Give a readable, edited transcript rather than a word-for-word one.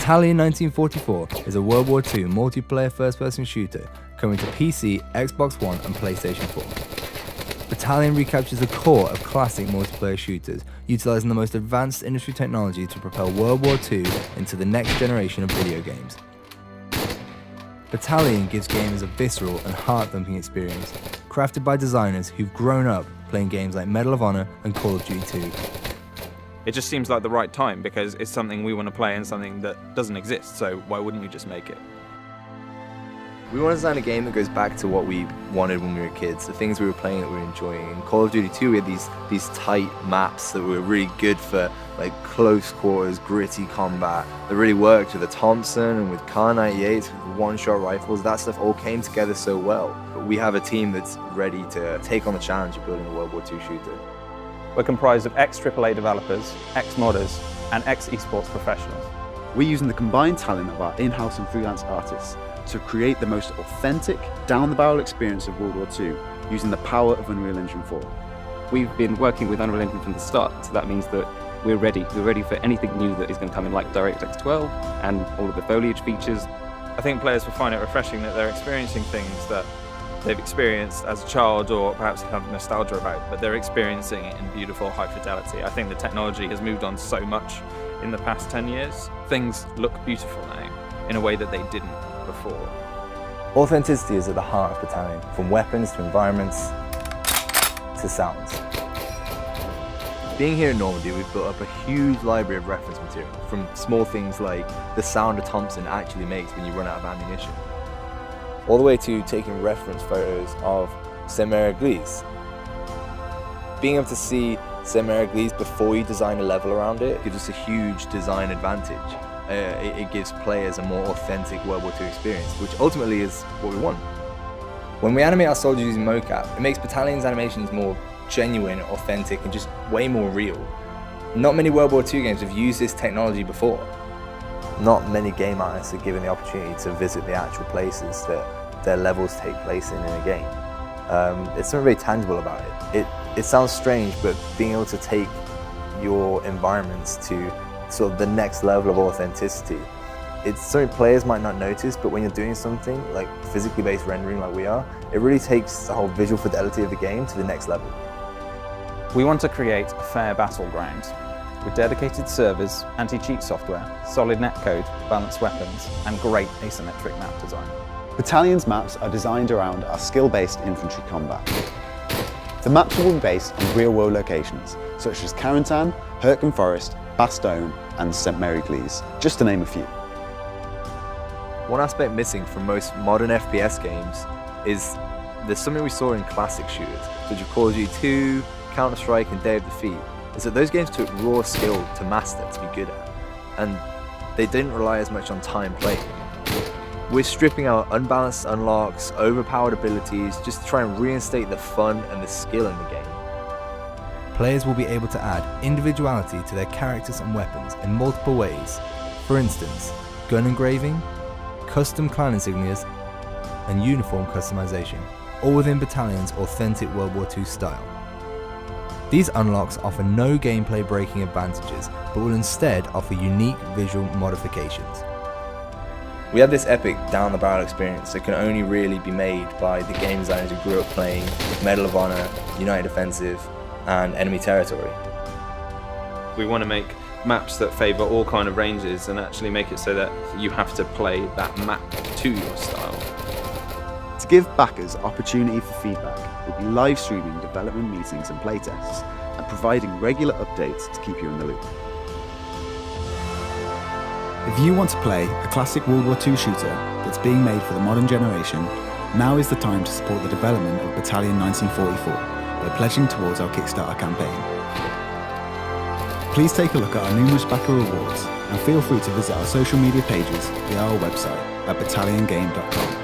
Battalion 1944 is a World War II multiplayer first-person shooter coming to PC, Xbox One and PlayStation 4. Battalion recaptures the core of classic multiplayer shooters, utilising the most advanced industry technology to propel World War II into the next generation of video games. Battalion gives gamers a visceral and heart-thumping experience, crafted by designers who've grown up playing games like Medal of Honor and Call of Duty 2. It just seems like the right time because it's something we want to play and something that doesn't exist, so why wouldn't we just make it? We want to design a game that goes back to what we wanted when we were kids, the things we were playing that we were enjoying. In Call of Duty 2 we had these tight maps that were really good for like close quarters, gritty combat, that really worked with the Thompson and with Kar 98s, with one-shot rifles. That stuff all came together so well. But we have a team that's ready to take on the challenge of building a World War II shooter. We're comprised of ex-AAA developers, ex-modders, and ex-esports professionals. We're using the combined talent of our in-house and freelance artists to create the most authentic, down-the-barrel experience of World War II, using the power of Unreal Engine 4. We've been working with Unreal Engine from the start, so that means that we're ready. We're ready for anything new that is going to come in, like DirectX 12 and all of the foliage features. I think players will find it refreshing that they're experiencing things that they've experienced as a child or perhaps have nostalgia about, but they're experiencing it in beautiful high fidelity. I think the technology has moved on so much in the past 10 years. Things look beautiful now in a way that they didn't before. Authenticity is at the heart of Battalion, from weapons to environments to sounds. Being here in Normandy, we've built up a huge library of reference material, from small things like the sound a Thompson actually makes when you run out of ammunition, all the way to taking reference photos of Saint-Mère-Église. Being able to see Saint-Mère-Église before you design a level around it gives us a huge design advantage. It gives players a more authentic World War II experience, which ultimately is what we want. When we animate our soldiers using mocap, it makes Battalion's animations more genuine, authentic, and just way more real. Not many World War II games have used this technology before. Not many game artists are given the opportunity to visit the actual places that their levels take place in a game. It's something very tangible about it. It sounds strange, but being able to take your environments to sort of the next level of authenticity, it's something players might not notice, but when you're doing something like physically based rendering like we are, it really takes the whole visual fidelity of the game to the next level. We want to create a fair battleground with dedicated servers, anti-cheat software, solid netcode, balanced weapons, and great asymmetric map design. Battalion's maps are designed around our skill-based infantry combat. The maps will be based on real-world locations, such as Carentan, Hurtgen Forest, Bastogne, and Saint-Mère-Église, just to name a few. One aspect missing from most modern FPS games is there's something we saw in classic shooters, such as Call of Duty 2, Counter-Strike, and Day of Defeat, is that those games took raw skill to master, to be good at, and they didn't rely as much on time playing. We're stripping out unbalanced unlocks, overpowered abilities, just to try and reinstate the fun and the skill in the game. Players will be able to add individuality to their characters and weapons in multiple ways. For instance, gun engraving, custom clan insignias, and uniform customization, all within Battalion's authentic World War II style. These unlocks offer no gameplay breaking advantages, but will instead offer unique visual modifications. We have this epic down-the-barrel experience that can only really be made by the game designers who grew up playing Medal of Honor, United Offensive, and Enemy Territory. We want to make maps that favour all kind of ranges and actually make it so that you have to play that map to your style. To give backers opportunity for feedback, we'll be live streaming development meetings and playtests, and providing regular updates to keep you in the loop. If you want to play a classic World War II shooter that's being made for the modern generation, now is the time to support the development of Battalion 1944 by pledging towards our Kickstarter campaign. Please take a look at our numerous backer rewards and feel free to visit our social media pages via our website at battalionGame.com.